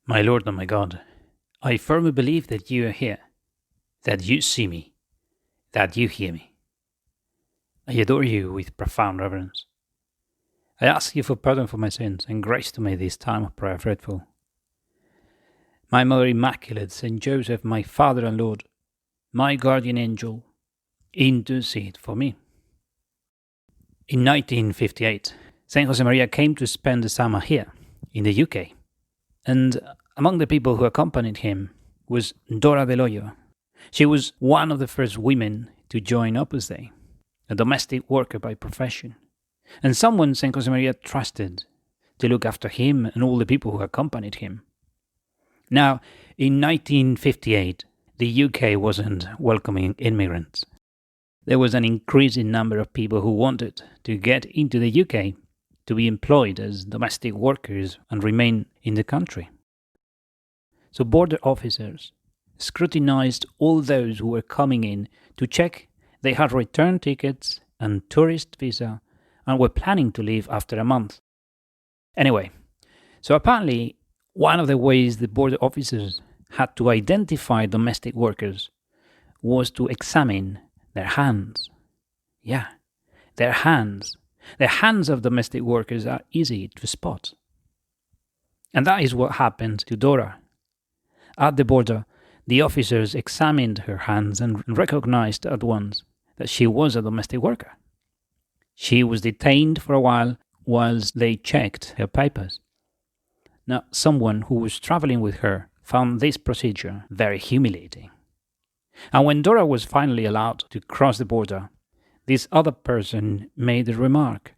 My Lord and my God, I firmly believe that you are here, that you see me, that you hear me. I adore you with profound reverence. I ask you for pardon for my sins and grace to me this time of prayer faithful. My Mother Immaculate, Saint Joseph, my Father and Lord, my guardian angel, intercede for me. In 1958, Saint Josemaria came to spend the summer here, in the UK, and among the people who accompanied him was Dora Del Hoyo. She was one of the first women to join Opus Dei, a domestic worker by profession, and someone Saint Josemaria trusted to look after him and all the people who accompanied him. Now, in 1958, the UK wasn't welcoming immigrants. There was an increasing number of people who wanted to get into the UK to be employed as domestic workers and remain in the country. So border officers scrutinized all those who were coming in to check they had return tickets and tourist visa and were planning to leave after a month. Anyway, so apparently one of the ways the border officers had to identify domestic workers was to examine their hands. Yeah, their hands. The hands of domestic workers are easy to spot. And that is what happened to Dora. At the border, the officers examined her hands and recognized at once that she was a domestic worker. She was detained for a whilst they checked her papers. Now, someone who was traveling with her found this procedure very humiliating. And when Dora was finally allowed to cross the border, this other person made the remark,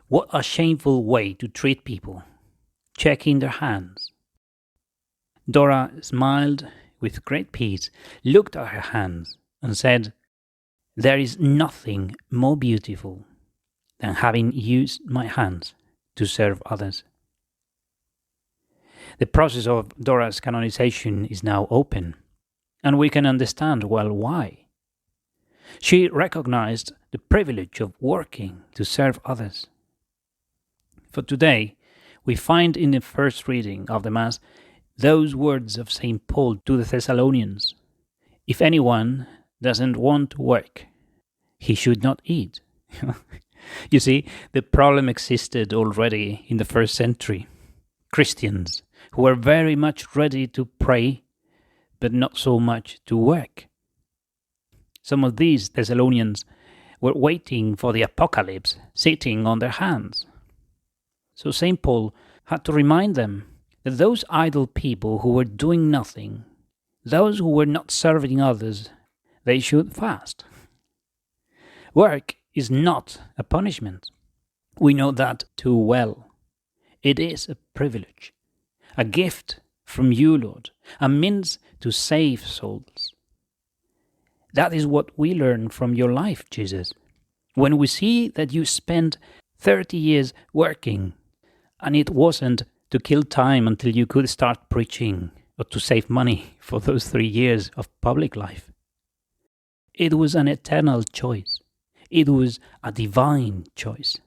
"What a shameful way to treat people, checking their hands." Dora smiled with great peace, looked at her hands, and said, "There is nothing more beautiful than having used my hands to serve others." The process of Dora's canonization is now open, and we can understand well why. She recognized the privilege of working to serve others. For today, we find in the first reading of the Mass those words of St. Paul to the Thessalonians: "If anyone doesn't want to work, he should not eat." You see, the problem existed already in the first century. Christians who were very much ready to pray, but not so much to work. Some of these Thessalonians were waiting for the apocalypse, sitting on their hands. So St. Paul had to remind them that those idle people who were doing nothing, those who were not serving others, they should fast. Work is not a punishment. We know that too well. It is a privilege, a gift from you, Lord, a means to save souls. That is what we learn from your life, Jesus. When we see that you spent 30 years working, and it wasn't to kill time until you could start preaching or to save money for those 3 years of public life. It was an eternal choice. It was a divine choice.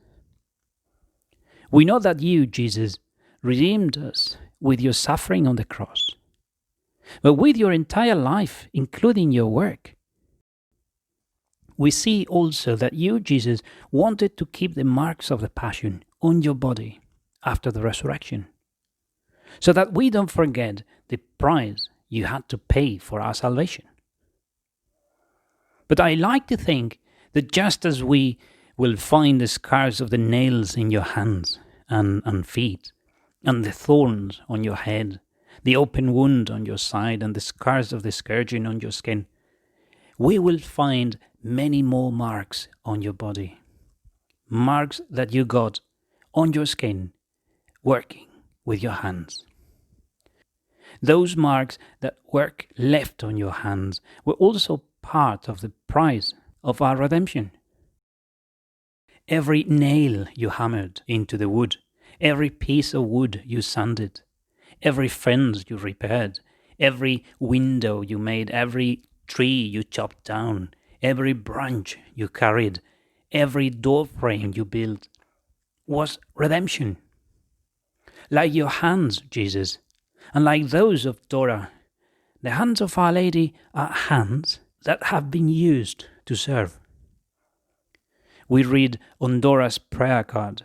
We know that you, Jesus, redeemed us with your suffering on the cross, but with your entire life, including your work. We see also that you, Jesus, wanted to keep the marks of the Passion on your body after the resurrection, so that we don't forget the price you had to pay for our salvation. But I like to think that just as we will find the scars of the nails in your hands and feet, and the thorns on your head, the open wound on your side, and the scars of the scourging on your skin, we will find many more marks on your body. Marks that you got on your skin working with your hands. Those marks that work left on your hands were also part of the price of our redemption. Every nail you hammered into the wood, every piece of wood you sanded, every fence you repaired, every window you made, every tree you chopped down, every branch you carried, every door frame you built, was redemption. Like your hands, Jesus, And like those of Dora, the hands of Our Lady are hands that have been used to serve. We read on Dora's prayer card,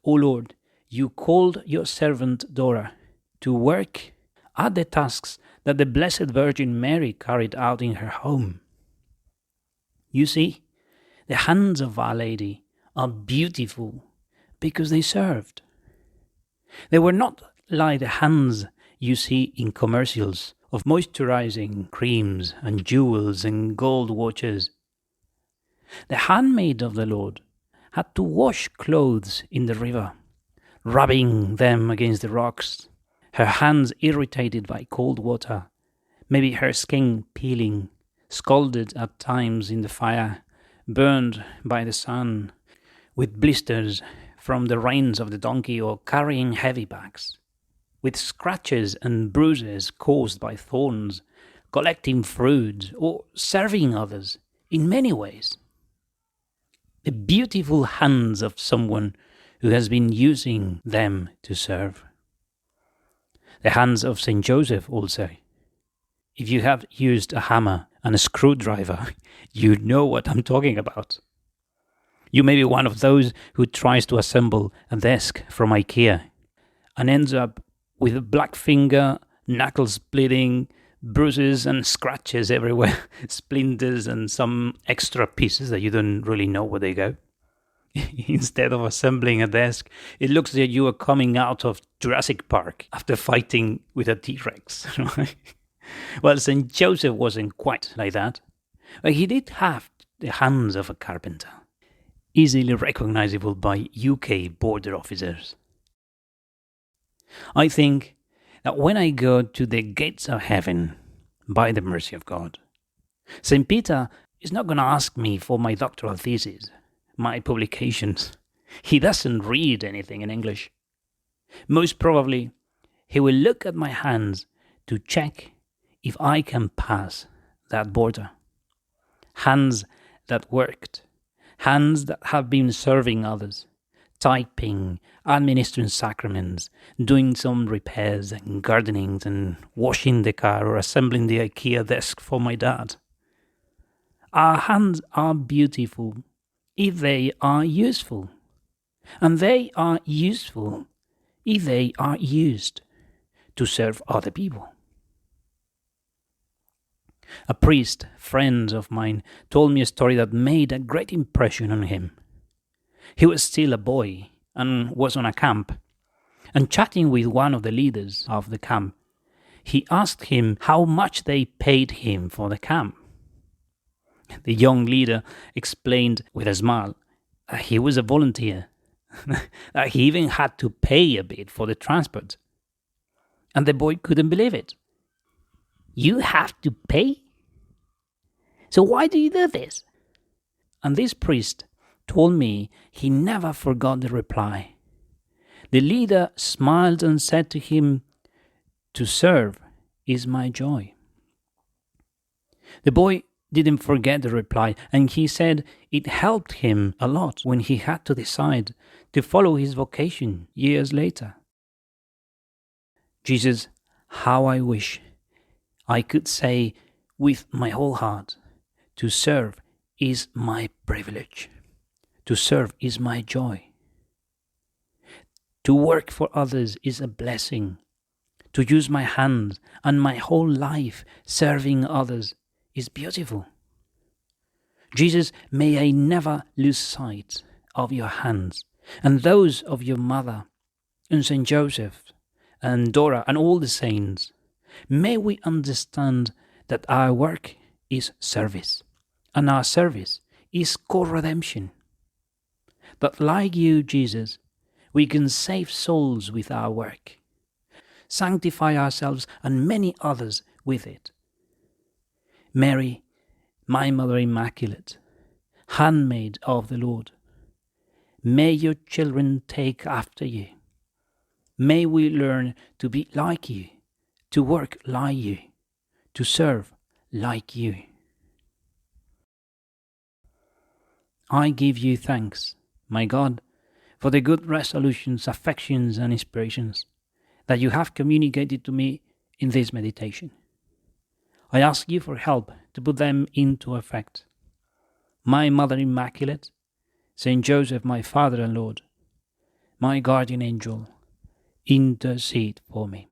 "O Lord, you called your servant Dora to work at the tasks that the Blessed Virgin Mary carried out in her home." You see, the hands of Our Lady are beautiful because they served. They were not like the hands you see in commercials of moisturizing creams and jewels and gold watches. The handmaid of the Lord had to wash clothes in the river, rubbing them against the rocks, her hands irritated by cold water, maybe her skin peeling, scalded at times in the fire, burned by the sun, with blisters from the reins of the donkey, or carrying heavy bags, with scratches and bruises caused by thorns, collecting fruit, or serving others in many ways. The beautiful hands of someone who has been using them to serve. The hands of Saint Joseph also. If you have used a hammer and a screwdriver, you know what I'm talking about. You may be one of those who tries to assemble a desk from IKEA and ends up with a black finger, knuckles bleeding, bruises and scratches everywhere, splinters and some extra pieces that you don't really know where they go. Instead of assembling a desk, it looks like you are coming out of Jurassic Park after fighting with a T-Rex. Well, St. Joseph wasn't quite like that, but he did have the hands of a carpenter, easily recognizable by UK border officers. I think that when I go to the gates of heaven, by the mercy of God, St. Peter is not going to ask me for my doctoral thesis, my publications. He doesn't read anything in English. Most probably, he will look at my hands to check if I can pass that border. Hands that worked, hands that have been serving others, typing, administering sacraments, doing some repairs and gardening and washing the car or assembling the IKEA desk for my dad. Our hands are beautiful if they are useful, and they are useful if they are used to serve other people. A priest, friend of mine, told me a story that made a great impression on him. He was still a boy and was on a camp, and chatting with one of the leaders of the camp, he asked him how much they paid him for the camp. The young leader explained with a smile that he was a volunteer, that he even had to pay a bit for the transport. And the boy couldn't believe it. "You have to pay? So why do you do this?" And this priest told me he never forgot the reply. The leader smiled and said to him, "To serve is my joy." The boy didn't forget the reply, and he said it helped him a lot when he had to decide to follow his vocation years later. Jesus, how I wish I could say with my whole heart, to serve is my privilege. To serve is my joy. To work for others is a blessing. To use my hands and my whole life serving others is beautiful. Jesus, may I never lose sight of your hands and those of your mother and Saint Joseph and Dora and all the saints. May we understand that our work is service, and our service is co-redemption. That like you, Jesus, we can save souls with our work, sanctify ourselves and many others with it. Mary, my Mother Immaculate, handmaid of the Lord, may your children take after you. May we learn to be like you, to work like you, to serve like you. I give you thanks, my God, for the good resolutions, affections, and inspirations that you have communicated to me in this meditation. I ask you for help to put them into effect. My Mother Immaculate, Saint Joseph, my Father and Lord, my guardian angel, intercede for me.